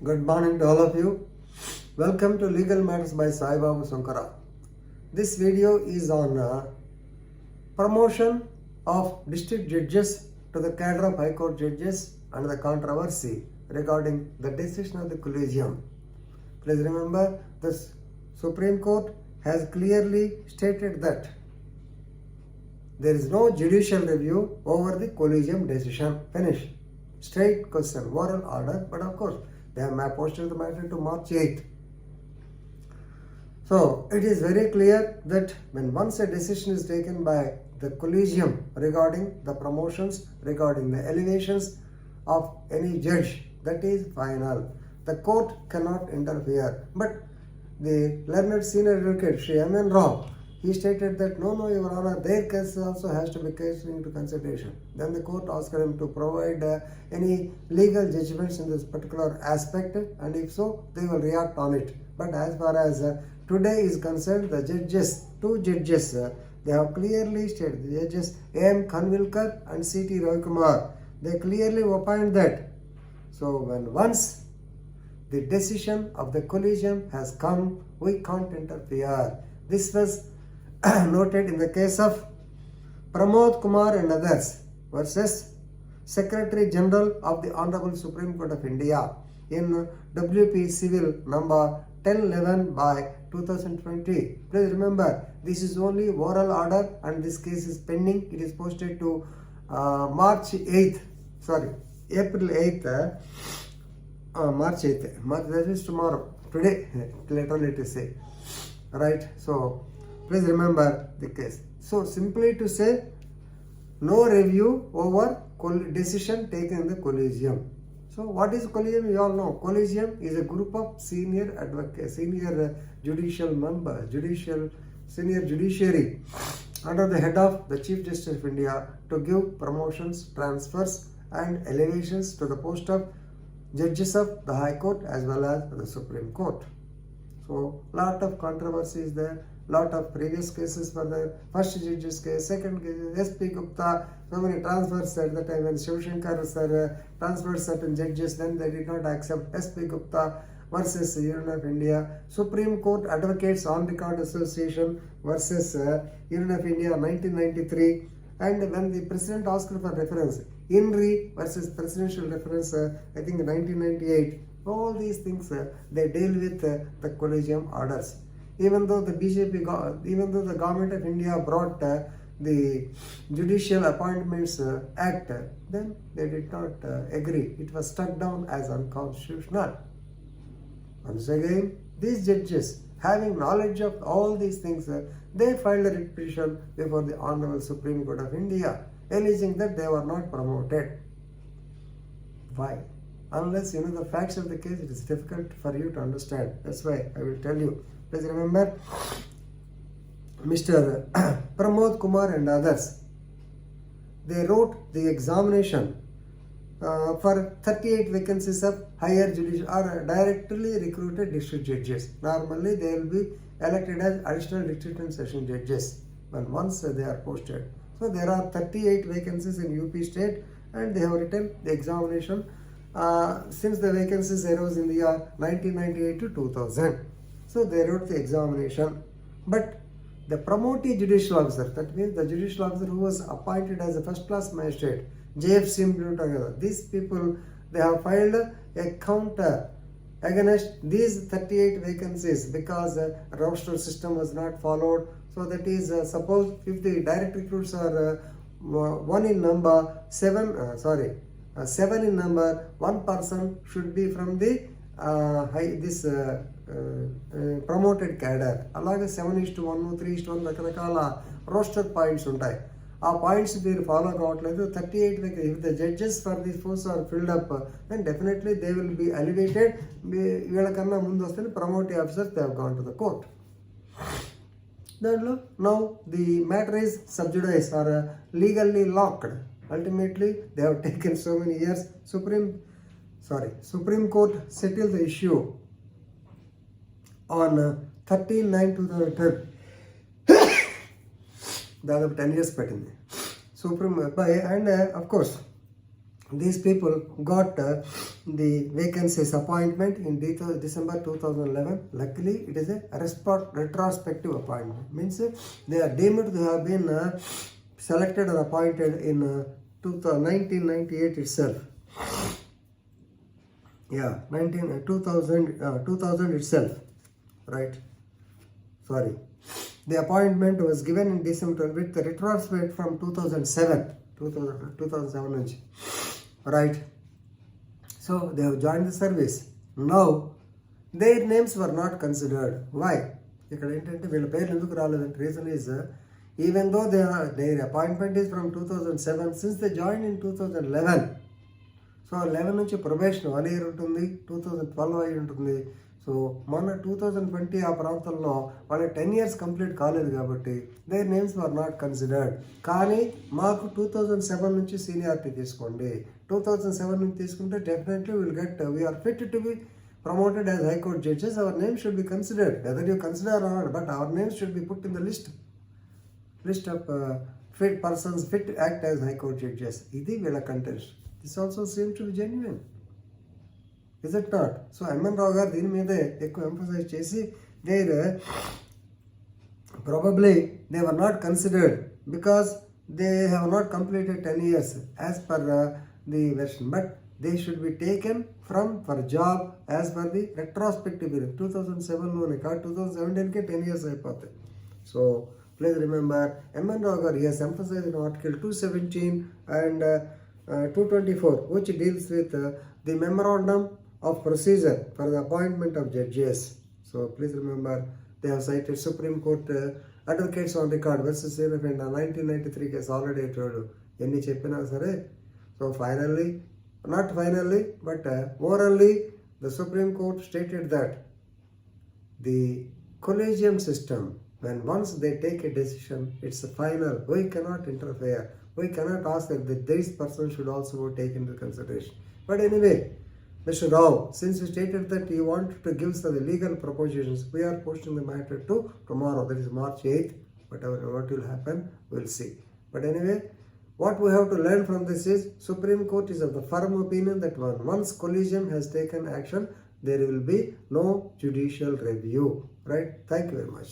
Good morning to all of you. Welcome to Legal Matters by Sai Babu Sankara. This video is on promotion of district judges to the cadre of High Court judges and the controversy regarding the decision of the collegium. Please remember, the Supreme Court has clearly stated that there is no judicial review over the collegium decision. Finish. Straight question, oral order, but of course, they have posted the matter to March 8th. So, it is very clear that when once a decision is taken by the collegium regarding the promotions, regarding the elevations of any judge, that is final. The court cannot interfere. But the learned senior advocate, Shri M.N. Rao, he stated that no, Your Honor, their case also has to be taken into consideration. Then the court asked him to provide any legal judgments in this particular aspect, and if so, they will react on it. But as far as today is concerned, the judges, two judges, they have clearly stated, the judges A.M. Khanvilkar and C.T. Ravikumar, they clearly opined that. So when once the decision of the collegium has come, we can't interfere. This was noted in the case of Pramod Kumar and others versus Secretary General of the Honorable Supreme Court of India in WP Civil number 1011 by 2020. Please remember, this is only oral order and this case is pending. It is posted to April 8th. March 8th. That is tomorrow. Today, later it is say. Right? So, please remember the case. So, simply to say, no review over decision taken in the collegium. So, what is collegium? You all know. Collegium is a group of senior advocates, senior judicial members, senior judiciary under the head of the Chief Justice of India to give promotions, transfers and elevations to the post of judges of the High Court as well as the Supreme Court. So, lot of controversy is there. Lot of previous cases were there. First judge's case, second case, S.P. Gupta, so many transfers at the time when Shiv Shankar sir transferred certain judges, then they did not accept S.P. Gupta versus Union of India. Supreme Court Advocates On Record Association versus Union of India 1993. And when the President asked for reference, INRI versus Presidential Reference, I think 1998. All these things, they deal with the collegium orders. Even though the Government of India brought the Judicial Appointments Act, then they did not agree. It was struck down as unconstitutional. Once again, these judges, having knowledge of all these things, they filed a writ petition before the Honorable Supreme Court of India, alleging that they were not promoted. Why? Unless you know the facts of the case, it is difficult for you to understand. That's why I will tell you. Please remember, Mr. Pramod Kumar and others, they wrote the examination for 38 vacancies of higher judicial or directly recruited district judges. Normally, they will be elected as additional district and session judges once they are posted. So, there are 38 vacancies in UP state and they have written the examination since the vacancies arose in the year 1998 to 2000. So, they wrote the examination. But the promotee judicial officer, that means the judicial officer who was appointed as a first class magistrate, J.F. Simbletogether, these people, they have filed a counter against these 38 vacancies because roster system was not followed. So, that is, suppose if the direct recruits are 7 in number, one person should be from the promoted cadre. అలాగే 7:1, 3:1 రకరకాల roster points ఉంటాయి. ఆ points మీరు follow కావట్లేదు. 38 if the judges for these posts are filled up, then definitely they will be elevated. వీళ్ళకన్నా ముందు వస్తే promoting officers, they have gone to the court. దాంట్లో now the matter is sub judice or legally locked. Ultimately, they have taken so many years. Supreme Court settled the issue on 13/9/2010. దాదాపు 10 years పెట్టింది. And of course, these people got the vacancies appointment in December 2011. Luckily, it is a retrospective appointment. Means they are deemed to have been selected or appointed in 1998 itself. Yeah, 2000 itself. Right. Sorry. The appointment was given in December with the retrospect from 2007. 2007. Right. So they have joined the service. Now their names were not considered. Why? ఇక్కడ ఏంటంటే వీళ్ళ పేర్లు ఎందుకు రాలేదంటే reason is even though their appointment is from 2007, since they joined in 2011. So 11 నుంచి probation 1 year ఉంటుంది, 2012 అయి ఉంటుంది. సో మొన్న 2020 ఆ ప్రాంతంలో వాళ్ళ 10 years కంప్లీట్ కాలేదు కాబట్టి their names were not considered. కానీ మాకు 2007 నుంచి సీనియారిటీ తీసుకోండి. 2007 నుంచి తీసుకుంటే definitely we are fit to be promoted as High Court judges. Our name should be considered, whether you consider or not, but our names should be put in the list of fit persons fit to act as High Court judges. Idi vela contest. This also seems to be genuine. Is it not? So M.N. Rao garu dini meede ekku emphasize chesi probably they were not considered because they have not completed 10 years as per the version, but they should be taken for job as per the retrospective period. 2007 లోనే కాదు, 2017కే 10 years అయిపోతాయి. So please remember, M.N. Rao garu has emphasized in Article 217 and 224, which deals with the memorandum of procedure for the appointment of judges. So please remember, they have cited Supreme Court advocates on record versus in 1993 case already told. ఎన్ని చెప్పినా సరే, so finally, not finally, but morally, the Supreme Court stated that the collegium system, when once they take a decision, it's final. We cannot interfere. We cannot ask that this person should also take into consideration. But anyway, Mr. Rao, since you stated that you want to give some legal propositions, we are pushing the matter to tomorrow, that is March 8th. What will happen, we'll see. But anyway, what we have to learn from this is Supreme Court is of the firm opinion that once collegium has taken action, there will be no judicial review. Right? Thank you very much.